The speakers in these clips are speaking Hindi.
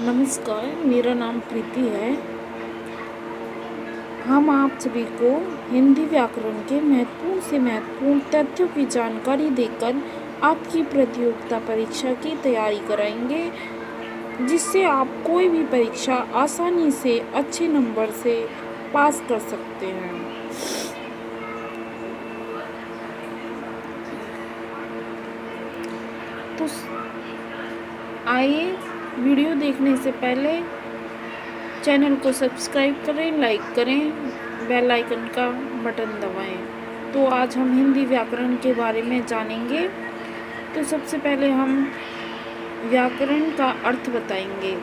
नमस्कार, मेरा नाम प्रीति है। हम आप सभी को हिंदी व्याकरण के महत्वपूर्ण से महत्वपूर्ण तथ्यों की जानकारी देकर आपकी प्रतियोगिता परीक्षा की तैयारी कराएंगे, जिससे आप कोई भी परीक्षा आसानी से अच्छे नंबर से पास कर सकते हैं। तो आइए, वीडियो देखने से पहले चैनल को सब्सक्राइब करें, लाइक करें, बेल आइकन का बटन दबाएं। तो आज हम हिंदी व्याकरण के बारे में जानेंगे। तो सबसे पहले हम व्याकरण का अर्थ बताएंगे।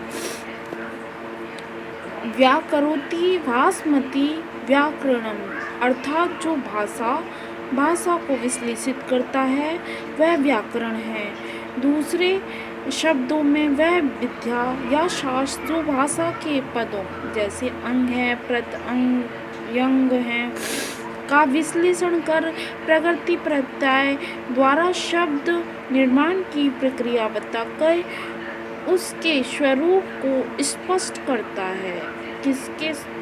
व्याकरोति भासमति व्याकरणम, अर्थात जो भाषा को विश्लेषित करता है वह व्याकरण है। दूसरे शब्दों में वह विद्या या शास्त्र जो भाषा के पदों जैसे अंग है, प्रत्यंग, यंग है का विश्लेषण कर प्रकृति प्रत्यय द्वारा शब्द निर्माण की प्रक्रिया बताकर उसके स्वरूप को स्पष्ट करता है।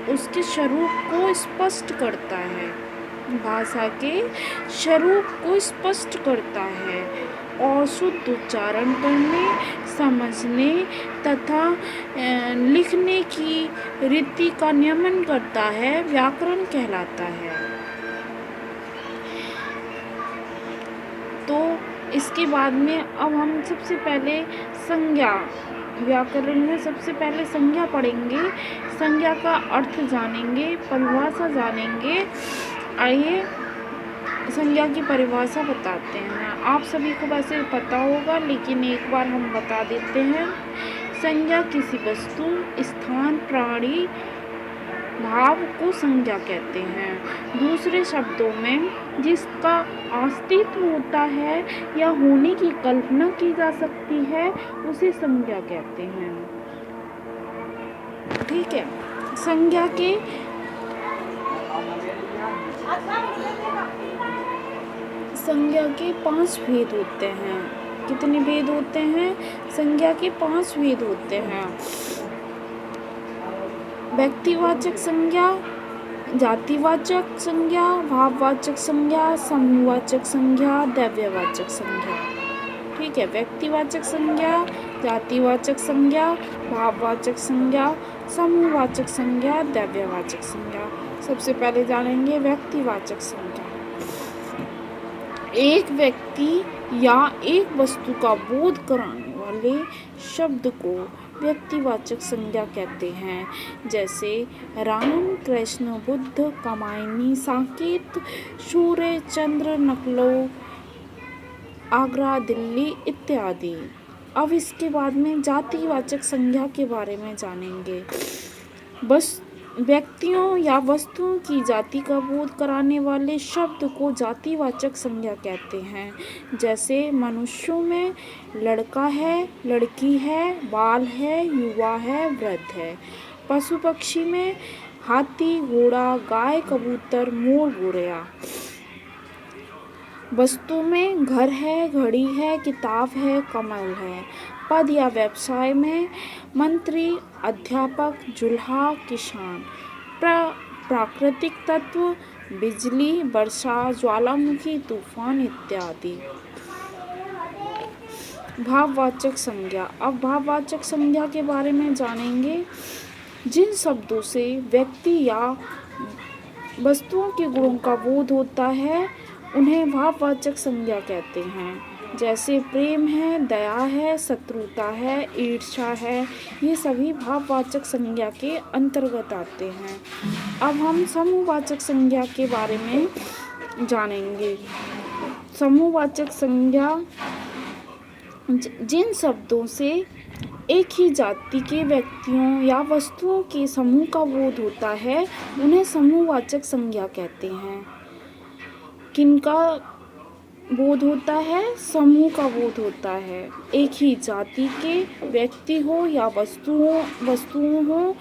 उसके स्वरूप को स्पष्ट करता है, भाषा के स्वरूप को स्पष्ट करता है और शुद्ध उच्चारण करने, समझने तथा लिखने की रीति का नियमन करता है, व्याकरण कहलाता है। तो इसके बाद में अब हम सबसे पहले संज्ञा, व्याकरण में सबसे पहले संज्ञा पढ़ेंगे, संज्ञा का अर्थ जानेंगे, परिभाषा जानेंगे। आइए संज्ञा की परिभाषा बताते हैं। आप सभी को वैसे पता होगा, लेकिन एक बार हम बता देते हैं। संज्ञा किसी वस्तु, स्थान, प्राणी, भाव को संज्ञा कहते हैं। दूसरे शब्दों में जिसका अस्तित्व होता है या होने की कल्पना की जा सकती है उसे संज्ञा कहते हैं। ठीक है। संज्ञा के 5 भेद होते हैं। कितने भेद होते हैं? संज्ञा के 5 भेद होते हैं। व्यक्तिवाचक संज्ञा, जातिवाचक संज्ञा, भाववाचक संज्ञा, समूहवाचक संज्ञा, द्रव्यवाचक संज्ञा। ठीक है। व्यक्तिवाचक संज्ञा, जातिवाचक संज्ञा, भाववाचक संज्ञा, समूहवाचक संज्ञा, द्रव्यवाचक संज्ञा। सबसे पहले जानेंगे व्यक्तिवाचक संज्ञा। एक व्यक्ति या एक वस्तु का बोध कराने वाले शब्द को व्यक्तिवाचक संज्ञा कहते हैं, जैसे राम, कृष्ण, बुद्ध, कामायनी, साकेत, सूर्य, चंद्र, नकलो, आगरा, दिल्ली इत्यादि। अब इसके बाद में जातिवाचक संज्ञा के बारे में जानेंगे। बस व्यक्तियों या वस्तुओं की जाति का बोध कराने वाले शब्द को जातिवाचक संज्ञा कहते हैं, जैसे मनुष्यों में लड़का है, लड़की है, बाल है, युवा है, वृद्ध है। पशु पक्षी में हाथी, घोड़ा, गाय, कबूतर, मोर, गौरैया। वस्तु में घर है, घड़ी है, किताब है, कमल है। पद या व्यवसाय में मंत्री, अध्यापक, जुल्हा, किसान। प्राकृतिक तत्व बिजली, वर्षा, ज्वालामुखी, तूफान इत्यादि। भाववाचक संज्ञा। अब भाववाचक संज्ञा के बारे में जानेंगे। जिन शब्दों से व्यक्ति या वस्तुओं के गुणों का बोध होता है उन्हें भाववाचक संज्ञा कहते हैं, जैसे प्रेम है, दया है, शत्रुता है, ईर्ष्या है। ये सभी भाववाचक संज्ञा के अंतर्गत आते हैं। अब हम समूहवाचक संज्ञा के बारे में जानेंगे। समूहवाचक संज्ञा जिन शब्दों से एक ही जाति के व्यक्तियों या वस्तुओं के समूह का बोध होता है उन्हें समूहवाचक संज्ञा कहते हैं। किनका बोध होता है? समूह का बोध होता है। एक ही जाति के व्यक्ति हो या वस्तुओं हो,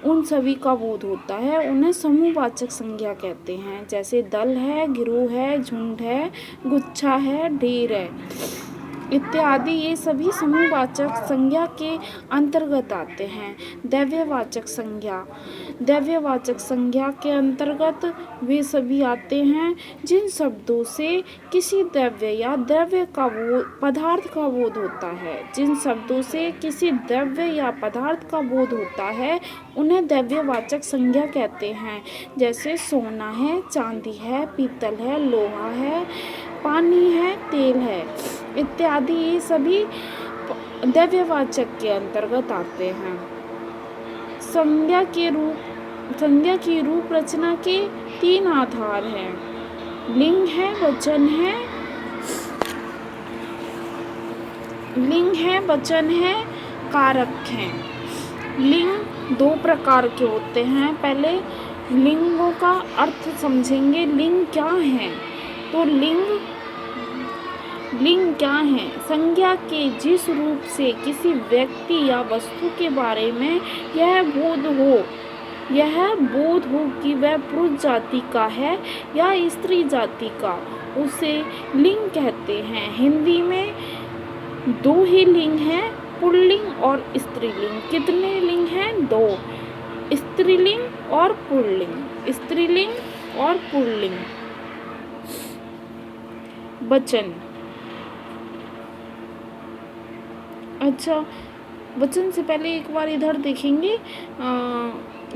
उन सभी का बोध होता है, उन्हें समूहवाचक संज्ञा कहते हैं, जैसे दल है, गिरोह है, झुंड है, गुच्छा है, ढेर है। इत्यादि ये सभी समूहवाचक संज्ञा के अंतर्गत आते हैं। द्रव्यवाचक संज्ञा, द्रव्यवाचक संज्ञा के अंतर्गत वे सभी आते हैं जिन शब्दों से किसी द्रव्य या द्रव्य का पदार्थ का बोध होता है। जिन शब्दों से किसी द्रव्य या पदार्थ का बोध होता है उन्हें द्रव्यवाचक संज्ञा कहते हैं। जैसे सोना है, चांदी है, पीतल है, लोहा है, पानी है, तेल है इत्यादि ये सभी द्रव्यवाचक के अंतर्गत आते हैं। संज्ञा की रूप रचना के 3 आधार हैं। लिंग है, वचन है, कारक हैं। लिंग 2 प्रकार के होते हैं। पहले लिंगों का अर्थ समझेंगे। लिंग क्या है? तो लिंग क्या है? संज्ञा के जिस रूप से किसी व्यक्ति या वस्तु के बारे में यह बोध हो कि वह पुरुष जाति का है या स्त्री जाति का, उसे लिंग कहते हैं। हिंदी में 2 ही लिंग हैं, पुल्लिंग और स्त्रीलिंग। कितने लिंग हैं? 2, स्त्रीलिंग और पुल्लिंग। वचन, अच्छा वचन से पहले एक बार इधर देखेंगे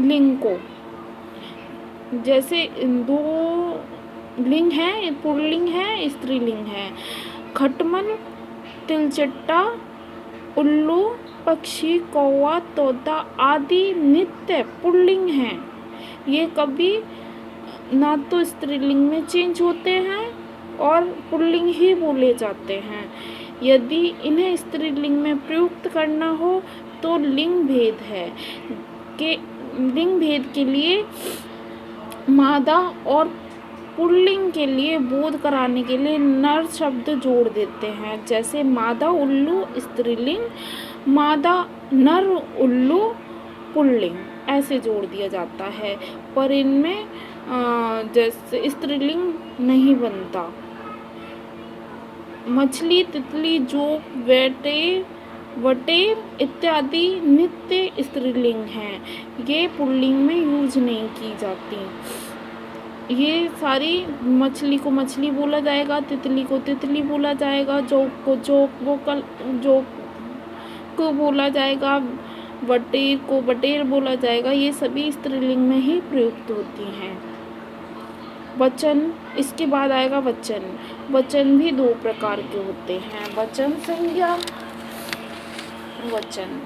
लिंग को। जैसे 2 लिंग हैं, पुल्लिंग है, स्त्रीलिंग है। खटमल, तिलचट्टा, उल्लू, पक्षी, कौवा, तोता आदि नित्य पुल्लिंग हैं। ये कभी ना तो स्त्रीलिंग में चेंज होते हैं और पुल्लिंग ही बोले जाते हैं। यदि इन्हें स्त्रीलिंग में प्रयुक्त करना हो तो लिंग भेद के लिए मादा और पुल्लिंग के लिए बोध कराने के लिए नर शब्द जोड़ देते हैं। जैसे मादा उल्लू स्त्रीलिंग, मादा नर उल्लू पुल्लिंग, ऐसे जोड़ दिया जाता है। पर इनमें जैसे स्त्रीलिंग नहीं बनता। मछली, तितली, जोक, वटेर इत्यादि नित्य स्त्रीलिंग हैं। ये पुल्लिंग में यूज नहीं की जाती। ये सारी मछली को मछली बोला जाएगा, तितली को तितली बोला जाएगा, जोक को बोला जाएगा, वटेर को वटेर बोला जाएगा। ये सभी स्त्रीलिंग में ही प्रयुक्त होती हैं। वचन, इसके बाद आएगा वचन। वचन भी 2 प्रकार के होते हैं। वचन संज्ञा। वचन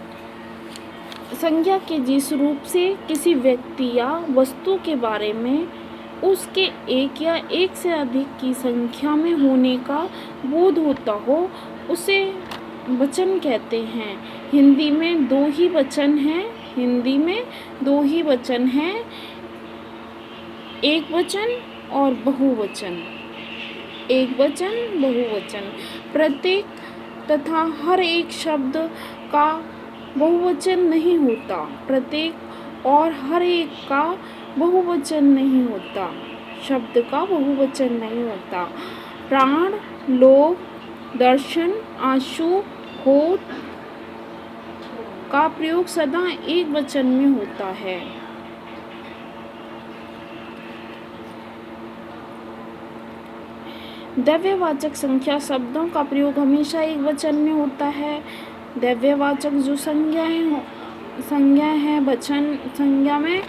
संज्ञा के जिस रूप से किसी व्यक्ति या वस्तु के बारे में उसके एक या एक से अधिक की संख्या में होने का बोध होता हो उसे वचन कहते हैं। हिंदी में 2 ही वचन हैं, एक वचन और बहुवचन। प्रत्येक तथा हर एक शब्द का बहुवचन नहीं होता। शब्द का बहुवचन नहीं होता। प्राण, लोभ, दर्शन, आंसू, होठ का प्रयोग सदा एक वचन में होता है। द्रव्यवाचक संख्या शब्दों का प्रयोग हमेशा एक वचन में होता है। द्रव्यवाचक जो संज्ञा है वचन संज्ञा में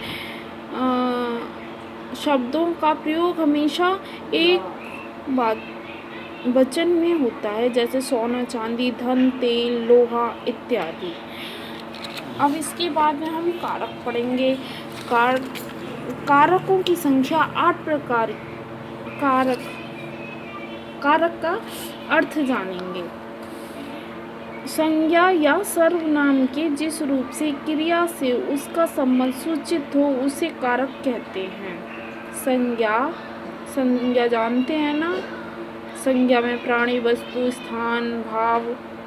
शब्दों का प्रयोग हमेशा एक वचन में होता है। जैसे सोना, चांदी, धन, तेल, लोहा इत्यादि। अब इसके बाद में हम कारक पढ़ेंगे। कारकों की संख्या 8 प्रकार। कारक का अर्थ जानेंगे। संज्ञा या सर्वनाम के जिस रूप से क्रिया से उसका संबंध सूचित हो उसे कारक कहते हैं। संज्ञा जानते हैं ना? संज्ञा में प्राणी, वस्तु, स्थान, भाव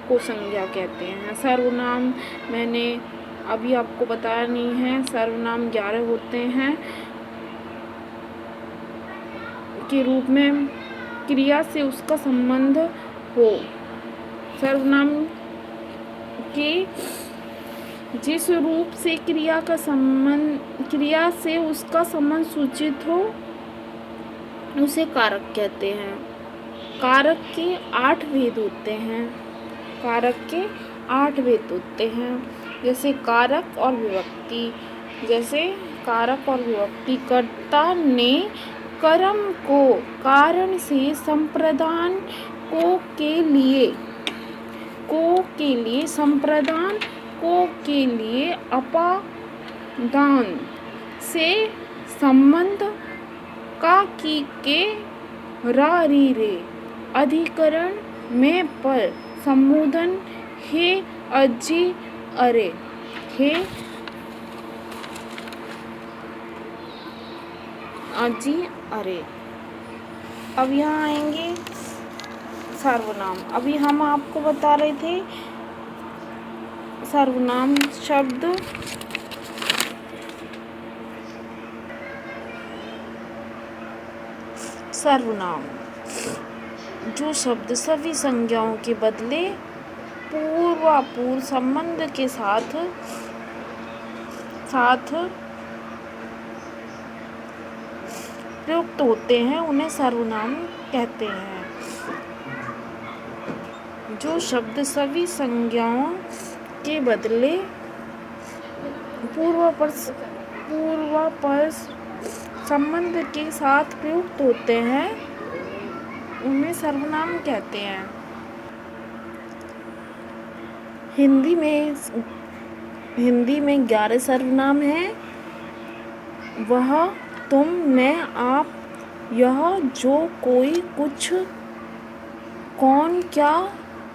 को संज्ञा कहते हैं। सर्वनाम मैंने अभी आपको बताया नहीं है। सर्वनाम 11 होते हैं के रूप में क्रिया से उसका संबंध हो। सर्वनाम के जिस रूप से क्रिया से उसका संबंध सूचित हो उसे कारक कहते हैं। कारक के 8 भेद होते हैं। कारक के 8 भेद होते हैं। जैसे कारक और विभक्ति। जैसे कारक और विभक्ति। कर्ता ने कर्म को कारण से संप्रदान संप्रदान के लिए अपादान से संबंध का की के रा री रे अधिकरण में पर संबोधन हे अजी अरे हे अजी अरे। अब यहाँ आएंगे सर्वनाम। अभी हम आपको बता रहे थे सर्वनाम शब्द सर्वनाम जो शब्द सभी संज्ञाओं के बदले पूर्वापूर्व संबंध के साथ प्रयुक्त होते हैं उन्हें सर्वनाम कहते हैं। जो शब्द सभी संज्ञाओं के बदले पूर्वापर संबंध के साथ प्रयुक्त होते हैं उन्हें सर्वनाम कहते हैं। हिंदी में 11 सर्वनाम हैं। वह, तुम, मैं, आप, यह, जो, कोई, कुछ, कौन, क्या,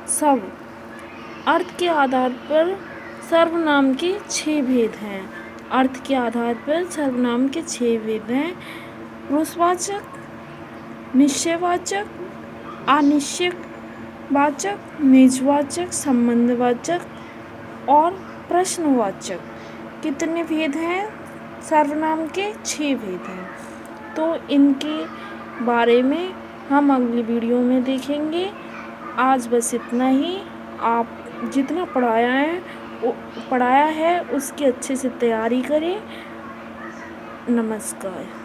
सब। अर्थ के आधार पर सर्वनाम के 6 भेद हैं। अर्थ के आधार पर सर्वनाम के 6 भेद हैं। पुरुषवाचक, निश्चयवाचक, अनिश्चयवाचक, निजवाचक, संबंधवाचक और प्रश्नवाचक। कितने भेद हैं? सर्वनाम के 6 भेद हैं। तो इनके बारे में हम अगली वीडियो में देखेंगे। आज बस इतना ही। आप जितना पढ़ाया है उसकी अच्छे से तैयारी करें। नमस्कार।